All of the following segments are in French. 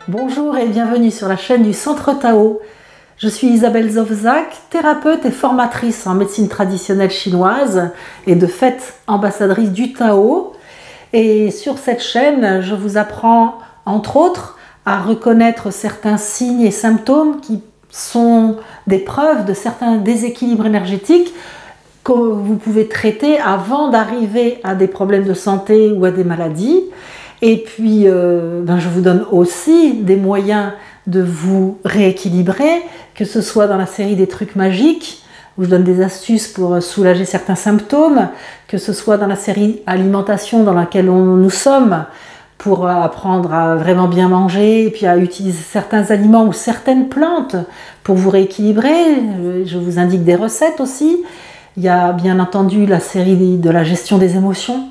Bonjour et bienvenue sur la chaîne du Centre Tao. Je suis Isabelle Zofzak, thérapeute et formatrice en médecine traditionnelle chinoise et de fait ambassadrice du Tao. Et sur cette chaîne, je vous apprends entre autres à reconnaître certains signes et symptômes qui sont des preuves de certains déséquilibres énergétiques que vous pouvez traiter avant d'arriver à des problèmes de santé ou à des maladies. Et puis, je vous donne aussi des moyens de vous rééquilibrer, que ce soit dans la série des trucs magiques, où je donne des astuces pour soulager certains symptômes, que ce soit dans la série alimentation dans laquelle nous sommes, pour apprendre à vraiment bien manger, et puis à utiliser certains aliments ou certaines plantes pour vous rééquilibrer. Je vous indique des recettes aussi. Il y a bien entendu la série de la gestion des émotions.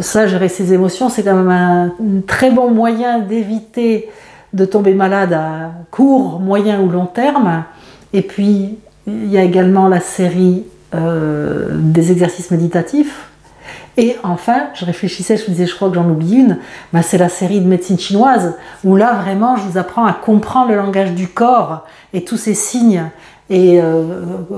Ça, gérer ses émotions, c'est quand même un très bon moyen d'éviter de tomber malade à court, moyen ou long terme. Et puis, il y a également la série des exercices méditatifs. Et enfin, je réfléchissais, je me disais, je crois que j'en oublie une, c'est la série de médecine chinoise, où là, vraiment, je vous apprends à comprendre le langage du corps et tous ses signes, et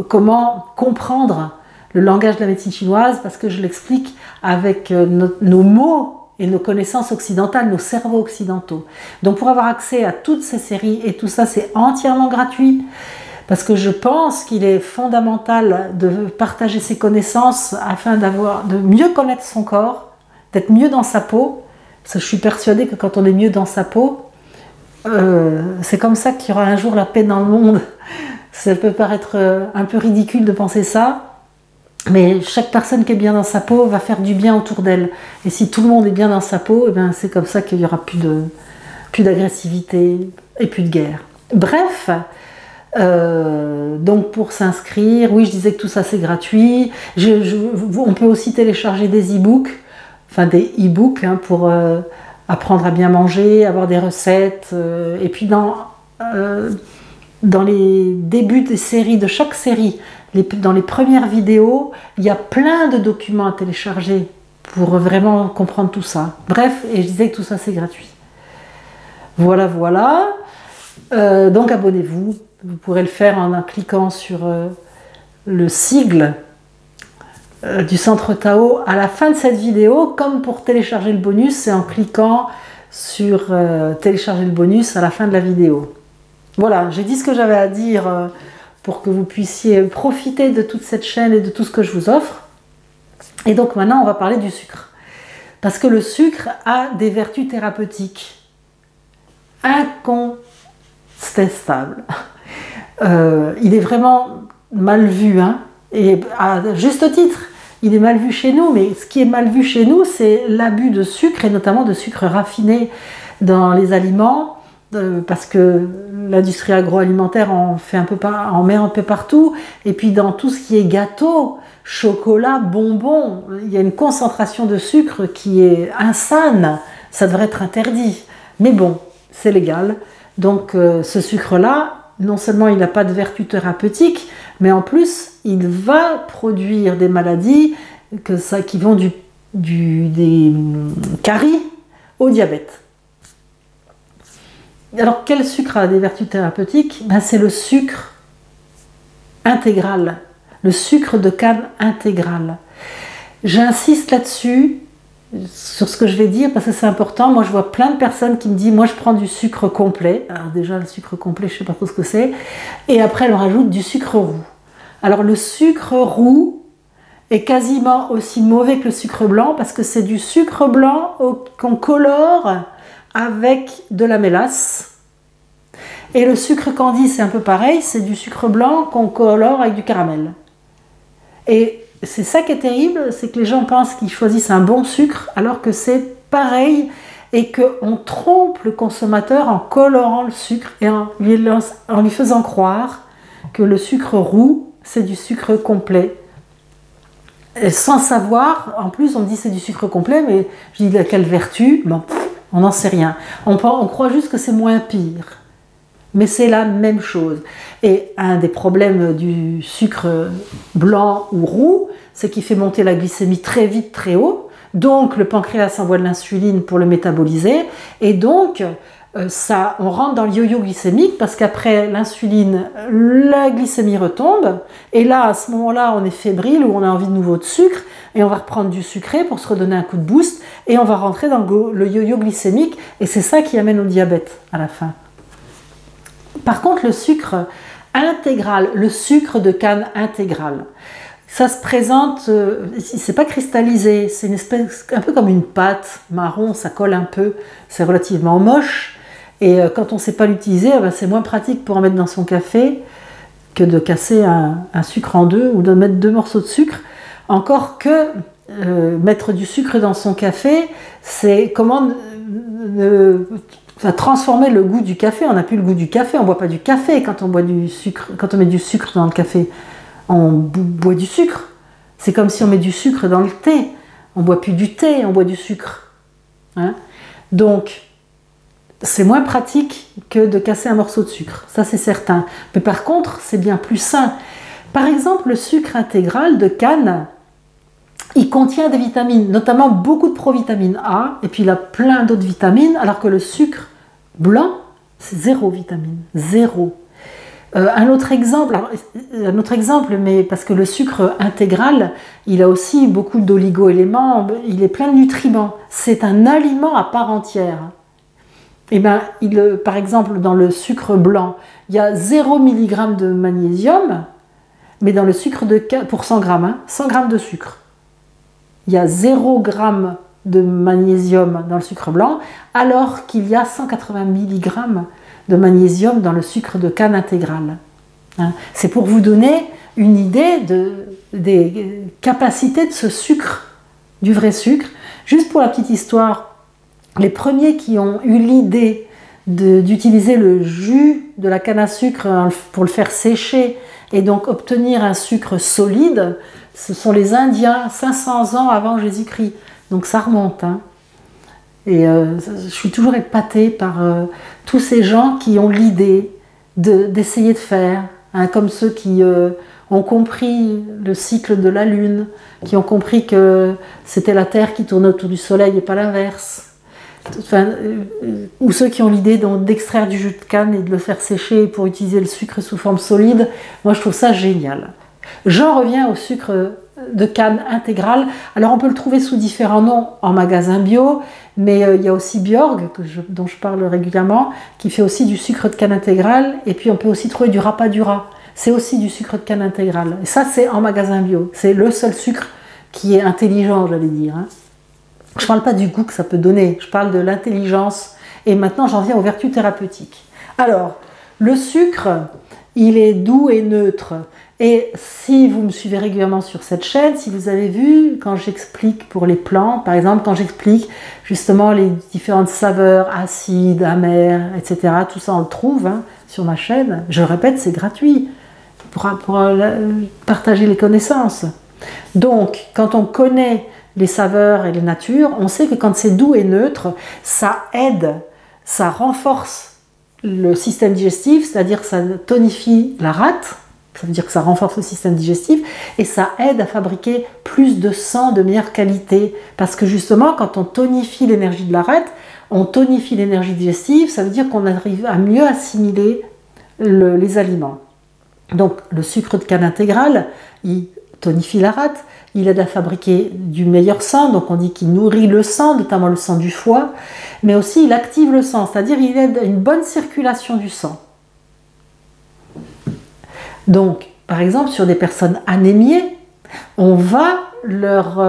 comment comprendre le langage de la médecine chinoise, parce que je l'explique avec nos mots et nos connaissances occidentales, nos cerveaux occidentaux. Donc pour avoir accès à toutes ces séries et tout ça, c'est entièrement gratuit, parce que je pense qu'il est fondamental de partager ses connaissances afin de mieux connaître son corps, d'être mieux dans sa peau, parce que je suis persuadée que quand on est mieux dans sa peau, c'est comme ça qu'il y aura un jour la paix dans le monde. Ça peut paraître un peu ridicule de penser ça, mais chaque personne qui est bien dans sa peau va faire du bien autour d'elle. Et si tout le monde est bien dans sa peau, c'est comme ça qu'il n'y aura plus d'agressivité et plus de guerre. Bref, donc pour s'inscrire, oui, je disais que tout ça c'est gratuit. On peut aussi télécharger des e-books, pour apprendre à bien manger, avoir des recettes. Et puis dans les débuts des séries, de chaque série, dans les premières vidéos, il y a plein de documents à télécharger pour vraiment comprendre tout ça. Bref, et je disais que tout ça c'est gratuit. Voilà. Donc abonnez-vous. Vous pourrez le faire en cliquant sur le sigle du Centre Tao à la fin de cette vidéo, comme pour télécharger le bonus, c'est en cliquant sur télécharger le bonus à la fin de la vidéo. Voilà, j'ai dit ce que j'avais à dire pour que vous puissiez profiter de toute cette chaîne et de tout ce que je vous offre. Et donc maintenant, on va parler du sucre. Parce que le sucre a des vertus thérapeutiques incontestables. Il est vraiment mal vu, et à juste titre. Il est mal vu chez nous, mais ce qui est mal vu chez nous, c'est l'abus de sucre, et notamment de sucre raffiné dans les aliments, parce que l'industrie agroalimentaire en met un peu partout, et puis dans tout ce qui est gâteau, chocolat, bonbons, il y a une concentration de sucre qui est insane, ça devrait être interdit, mais bon, c'est légal. Donc ce sucre-là, non seulement il n'a pas de vertu thérapeutique, mais en plus il va produire des maladies qui vont des caries au diabète. Alors, quel sucre a des vertus thérapeutiques? C'est le sucre intégral, le sucre de canne intégral. J'insiste là-dessus, sur ce que je vais dire, parce que c'est important. Moi, je vois plein de personnes qui me disent, moi, je prends du sucre complet. Alors déjà, le sucre complet, je ne sais pas trop ce que c'est. Et après, elle rajoute du sucre roux. Alors, le sucre roux est quasiment aussi mauvais que le sucre blanc, parce que c'est du sucre blanc qu'on colore avec de la mélasse. Et le sucre candi, c'est un peu pareil, c'est du sucre blanc qu'on colore avec du caramel. Et c'est ça qui est terrible, c'est que les gens pensent qu'ils choisissent un bon sucre alors que c'est pareil et qu'on trompe le consommateur en colorant le sucre et en lui faisant croire que le sucre roux, c'est du sucre complet. Et sans savoir, en plus on me dit c'est du sucre complet, mais je dis quelle vertu? On n'en sait rien. On croit juste que c'est moins pire. Mais c'est la même chose. Et un des problèmes du sucre blanc ou roux, c'est qu'il fait monter la glycémie très vite, très haut. Donc le pancréas envoie de l'insuline pour le métaboliser, et donc on rentre dans le yo-yo glycémique parce qu'après l'insuline, la glycémie retombe, et là à ce moment-là on est fébrile ou on a envie de nouveau de sucre, et on va reprendre du sucré pour se redonner un coup de boost, et on va rentrer dans le yo-yo glycémique, et c'est ça qui amène au diabète à la fin. Par contre, le sucre intégral, le sucre de canne intégral, ça se présente, c'est pas cristallisé, c'est une espèce, un peu comme une pâte marron, ça colle un peu, c'est relativement moche, et quand on sait pas l'utiliser, c'est moins pratique pour en mettre dans son café que de casser un sucre en deux ou de mettre 2 morceaux de sucre. Encore que mettre du sucre dans son café, c'est comment transformer le goût du café. On n'a plus le goût du café, on ne boit pas du café quand on boit du sucre. Quand on met du sucre dans le café, on boit du sucre. C'est comme si on met du sucre dans le thé. On ne boit plus du thé, on boit du sucre. Hein? Donc, c'est moins pratique que de casser un morceau de sucre, ça c'est certain. Mais par contre, c'est bien plus sain. Par exemple, le sucre intégral de canne, il contient des vitamines, notamment beaucoup de provitamine A, et puis il a plein d'autres vitamines, alors que le sucre blanc, c'est 0 vitamine, 0. Un autre exemple, mais parce que le sucre intégral, il a aussi beaucoup d'oligo-éléments, il est plein de nutriments. C'est un aliment à part entière. Et par exemple, dans le sucre blanc, il y a 0 mg de magnésium, mais dans le sucre de canne, pour 100 grammes, 100 grammes de sucre, il y a 0 g de magnésium dans le sucre blanc, alors qu'il y a 180 mg de magnésium dans le sucre de canne intégral. Hein? C'est pour vous donner une idée des capacités de ce sucre, du vrai sucre. Juste pour la petite histoire, les premiers qui ont eu l'idée d'utiliser le jus de la canne à sucre pour le faire sécher et donc obtenir un sucre solide, ce sont les Indiens, 500 ans avant Jésus-Christ. Donc ça remonte. Hein. Et je suis toujours épatée par tous ces gens qui ont l'idée d'essayer de faire, hein, comme ceux qui ont compris le cycle de la Lune, qui ont compris que c'était la Terre qui tournait autour du Soleil et pas l'inverse. Enfin, ou ceux qui ont l'idée d'extraire du jus de canne et de le faire sécher pour utiliser le sucre sous forme solide. Moi, je trouve ça génial. J'en reviens au sucre de canne intégral. Alors, on peut le trouver sous différents noms en magasin bio, mais il y a aussi Bjorg, dont je parle régulièrement, qui fait aussi du sucre de canne intégral. Et puis, on peut aussi trouver du Rapadura. C'est aussi du sucre de canne intégral. Et ça, c'est en magasin bio. C'est le seul sucre qui est intelligent, j'allais dire. Hein. Je ne parle pas du goût que ça peut donner, je parle de l'intelligence. Et maintenant, j'en viens aux vertus thérapeutiques. Alors, le sucre, il est doux et neutre. Et si vous me suivez régulièrement sur cette chaîne, si vous avez vu, quand j'explique pour les plantes, par exemple, quand j'explique justement les différentes saveurs, acides, amères, etc., tout ça on le trouve hein, sur ma chaîne. Je le répète, c'est gratuit pour partager les connaissances. Donc, quand on connaît les saveurs et les natures, on sait que quand c'est doux et neutre, ça aide, ça renforce le système digestif, c'est-à-dire que ça tonifie la rate, ça veut dire que ça renforce le système digestif, et ça aide à fabriquer plus de sang de meilleure qualité, parce que justement, quand on tonifie l'énergie de la rate, on tonifie l'énergie digestive, ça veut dire qu'on arrive à mieux assimiler les aliments. Donc le sucre de canne intégral, il tonifie la rate, il aide à fabriquer du meilleur sang, donc on dit qu'il nourrit le sang, notamment le sang du foie, mais aussi il active le sang, c'est-à-dire il aide à une bonne circulation du sang. Donc, par exemple, sur des personnes anémiées, on va leur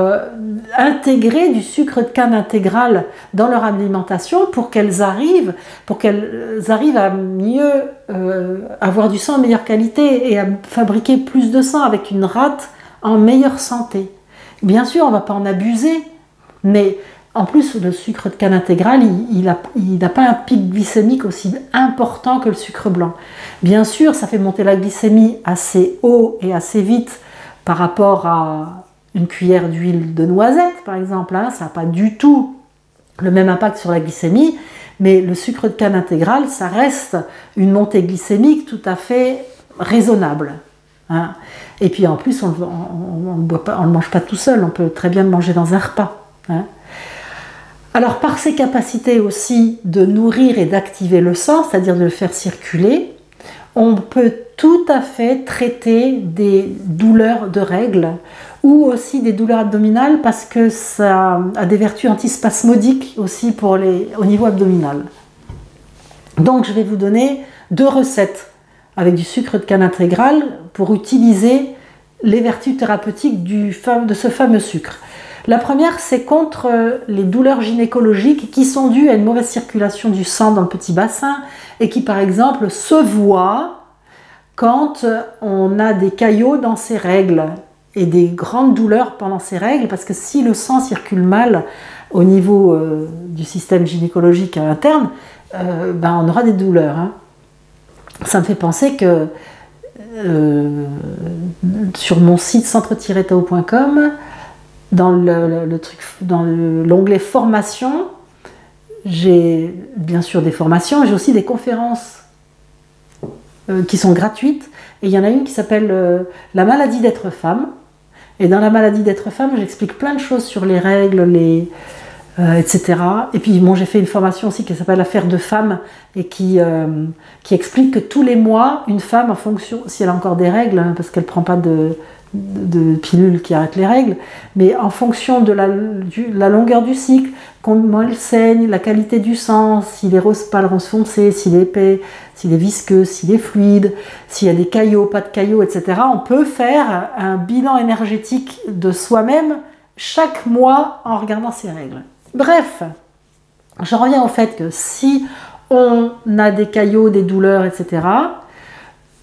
intégrer du sucre de canne intégral dans leur alimentation pour qu'elles arrivent à mieux avoir du sang de meilleure qualité et à fabriquer plus de sang avec une rate en meilleure santé. Bien sûr, on ne va pas en abuser, mais en plus, le sucre de canne intégral, il n'a pas un pic glycémique aussi important que le sucre blanc. Bien sûr, ça fait monter la glycémie assez haut et assez vite par rapport à une cuillère d'huile de noisette, par exemple. Hein. Ça n'a pas du tout le même impact sur la glycémie, mais le sucre de canne intégral, ça reste une montée glycémique tout à fait raisonnable. Hein. Et puis en plus, on ne le mange pas tout seul, on peut très bien le manger dans un repas. hein. Alors par ses capacités aussi de nourrir et d'activer le sang, c'est-à-dire de le faire circuler, on peut tout à fait traiter des douleurs de règles ou aussi des douleurs abdominales parce que ça a des vertus antispasmodiques aussi au niveau abdominal. Donc je vais vous donner 2 recettes avec du sucre de canne intégral pour utiliser les vertus thérapeutiques de ce fameux sucre. La première, c'est contre les douleurs gynécologiques qui sont dues à une mauvaise circulation du sang dans le petit bassin et qui, par exemple, se voient quand on a des caillots dans ses règles et des grandes douleurs pendant ses règles, parce que si le sang circule mal au niveau du système gynécologique interne, on aura des douleurs, hein. Ça me fait penser que sur mon site centre-tao.com, dans l'onglet formation, j'ai bien sûr des formations, j'ai aussi des conférences qui sont gratuites. Et il y en a une qui s'appelle La maladie d'être femme. Et dans La maladie d'être femme, j'explique plein de choses sur les règles, etc. Et puis bon, j'ai fait une formation aussi qui s'appelle Affaire de femme et qui explique que tous les mois, une femme, en fonction, si elle a encore des règles, hein, parce qu'elle ne prend pas de pilules qui arrêtent les règles, mais en fonction de la longueur du cycle, comment elle saigne, la qualité du sang, s'il est rose pâle, rose foncé, s'il est épais, s'il est visqueux, s'il est fluide, s'il y a des caillots, pas de caillots, etc. On peut faire un bilan énergétique de soi-même chaque mois en regardant ses règles. Bref, j'en reviens au fait que si on a des caillots, des douleurs, etc.,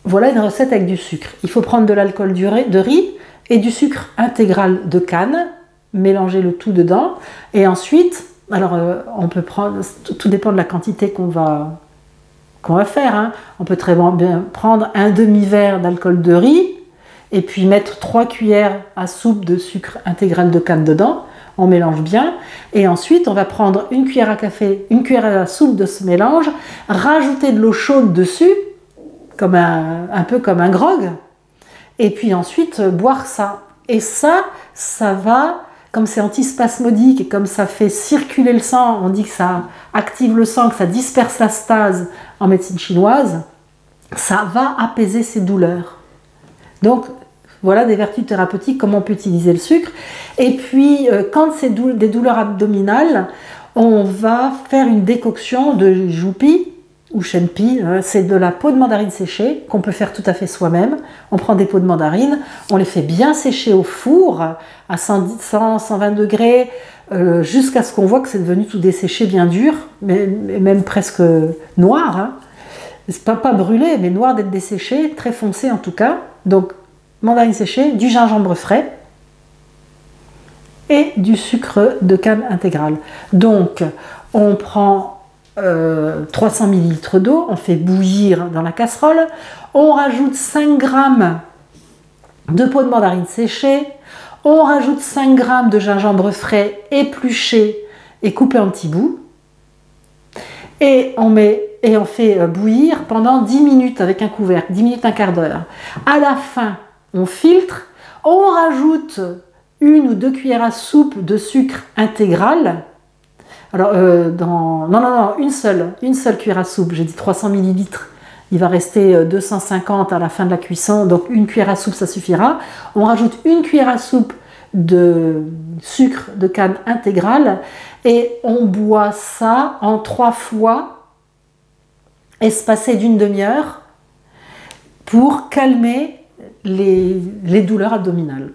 voilà une recette avec du sucre. Il faut prendre de l'alcool de riz et du sucre intégral de canne, mélanger le tout dedans. Et ensuite, alors on peut prendre, tout dépend de la quantité qu'on va faire, hein. On peut très bien prendre un demi-verre d'alcool de riz et puis mettre 3 cuillères à soupe de sucre intégral de canne dedans. On mélange bien. Et ensuite, on va prendre une cuillère à café, une cuillère à soupe de ce mélange, rajouter de l'eau chaude dessus, un peu comme un grog, et puis ensuite boire ça. Et ça va, comme c'est antispasmodique et comme ça fait circuler le sang, on dit que ça active le sang, que ça disperse la stase en médecine chinoise, ça va apaiser ces douleurs. Donc voilà des vertus thérapeutiques, comment on peut utiliser le sucre. Et puis quand c'est des douleurs abdominales, on va faire une décoction de joupi ou shenpi, c'est de la peau de mandarine séchée qu'on peut faire tout à fait soi-même. On prend des peaux de mandarine, on les fait bien sécher au four à 120 degrés jusqu'à ce qu'on voit que c'est devenu tout desséché, bien dur, mais même presque noir, hein. C'est pas brûlé, mais noir d'être desséché, très foncé en tout cas. Donc mandarine séchée, du gingembre frais et du sucre de canne intégral. Donc on prend 300 ml d'eau, on fait bouillir dans la casserole, on rajoute 5 g de peau de mandarine séchée, on rajoute 5 g de gingembre frais épluché et coupé en petits bouts, et on fait bouillir pendant 10 minutes avec un couvercle, 10 minutes, un quart d'heure. À la fin, on filtre, on rajoute 1 ou 2 cuillères à soupe de sucre intégral. Alors, non, une seule cuillère à soupe, j'ai dit 300 ml, il va rester 250 à la fin de la cuisson, donc 1 cuillère à soupe, ça suffira. On rajoute 1 cuillère à soupe de sucre de canne intégral et on boit ça en 3 fois, espacé d'1 demi-heure, pour calmer les douleurs abdominales.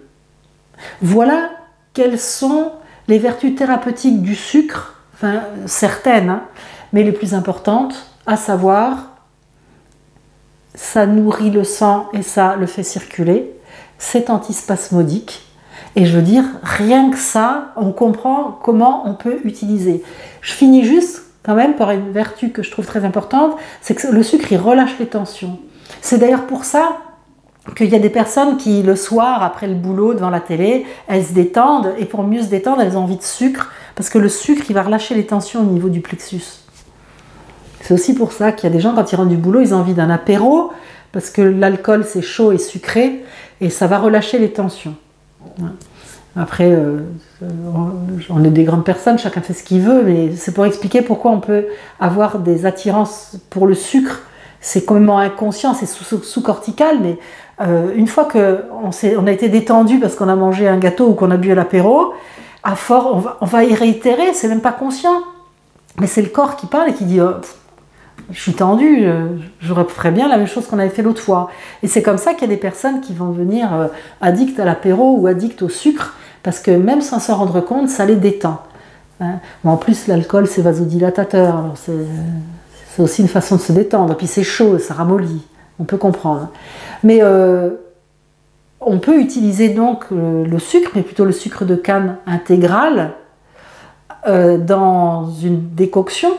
Voilà quelles sont les vertus thérapeutiques du sucre. Enfin, certaines, hein, mais les plus importantes, à savoir, ça nourrit le sang et ça le fait circuler, c'est antispasmodique, et je veux dire, rien que ça, on comprend comment on peut utiliser. Je finis juste quand même par une vertu que je trouve très importante, c'est que le sucre, il relâche les tensions. C'est d'ailleurs pour ça qu'il y a des personnes qui, le soir, après le boulot, devant la télé, elles se détendent, et pour mieux se détendre, elles ont envie de sucre, parce que le sucre, il va relâcher les tensions au niveau du plexus. C'est aussi pour ça qu'il y a des gens, quand ils rentrent du boulot, ils ont envie d'un apéro, parce que l'alcool, c'est chaud et sucré, et ça va relâcher les tensions. Après, on est des grandes personnes, chacun fait ce qu'il veut, mais c'est pour expliquer pourquoi on peut avoir des attirances pour le sucre. C'est complètement inconscient, c'est sous-cortical, mais une fois qu'on a été détendu parce qu'on a mangé un gâteau ou qu'on a bu à l'apéro, à fort, on va y réitérer, c'est même pas conscient. Mais c'est le corps qui parle et qui dit oh, je suis tendu, je referais bien la même chose qu'on avait fait l'autre fois. Et c'est comme ça qu'il y a des personnes qui vont devenir addictes à l'apéro ou addictes au sucre, parce que même sans s'en rendre compte, ça les détend. Hein. Bon, en plus, l'alcool, c'est vasodilatateur, alors c'est aussi une façon de se détendre. Et puis c'est chaud, ça ramollit, on peut comprendre. Mais on peut utiliser donc le sucre, mais plutôt le sucre de canne intégral, dans une décoction.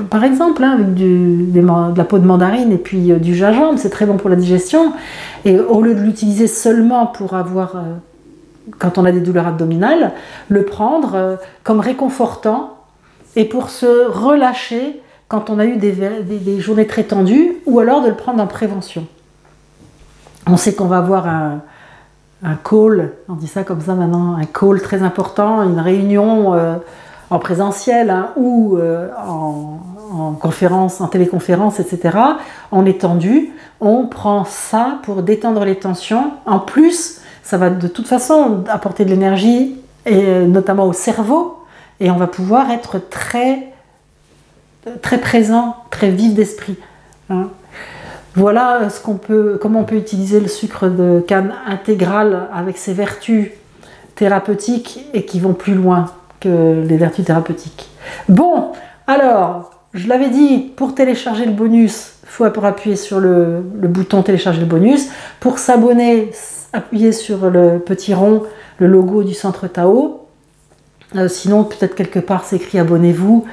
Par exemple, hein, avec de la peau de mandarine et puis du gingembre, c'est très bon pour la digestion. Et au lieu de l'utiliser seulement pour avoir, quand on a des douleurs abdominales, le prendre comme réconfortant et pour se relâcher quand on a eu des journées très tendues, ou alors de le prendre en prévention. On sait qu'on va avoir un call, on dit ça comme ça maintenant, un call très important, une réunion en présentiel hein, ou en conférence, en téléconférence, etc. On est tendu, on prend ça pour détendre les tensions. En plus, ça va de toute façon apporter de l'énergie, et notamment au cerveau, et on va pouvoir être très présent, très vif d'esprit. Hein. Voilà comment on peut utiliser le sucre de canne intégral avec ses vertus thérapeutiques et qui vont plus loin que les vertus thérapeutiques. Bon, alors, je l'avais dit, pour télécharger le bonus, il faut appuyer sur le bouton télécharger le bonus. Pour s'abonner, appuyez sur le petit rond, le logo du Centre Tao. Sinon, peut-être quelque part, c'est écrit abonnez-vous.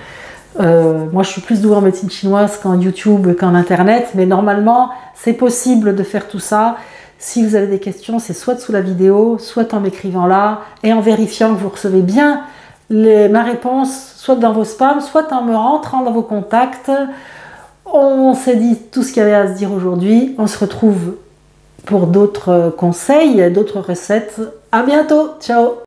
Moi, je suis plus douée en médecine chinoise qu'en YouTube, qu'en Internet, mais normalement, c'est possible de faire tout ça. Si vous avez des questions, c'est soit sous la vidéo, soit en m'écrivant là, et en vérifiant que vous recevez bien ma réponse, soit dans vos spams, soit en me rentrant dans vos contacts. On s'est dit tout ce qu'il y avait à se dire aujourd'hui. On se retrouve pour d'autres conseils, d'autres recettes. À bientôt, ciao!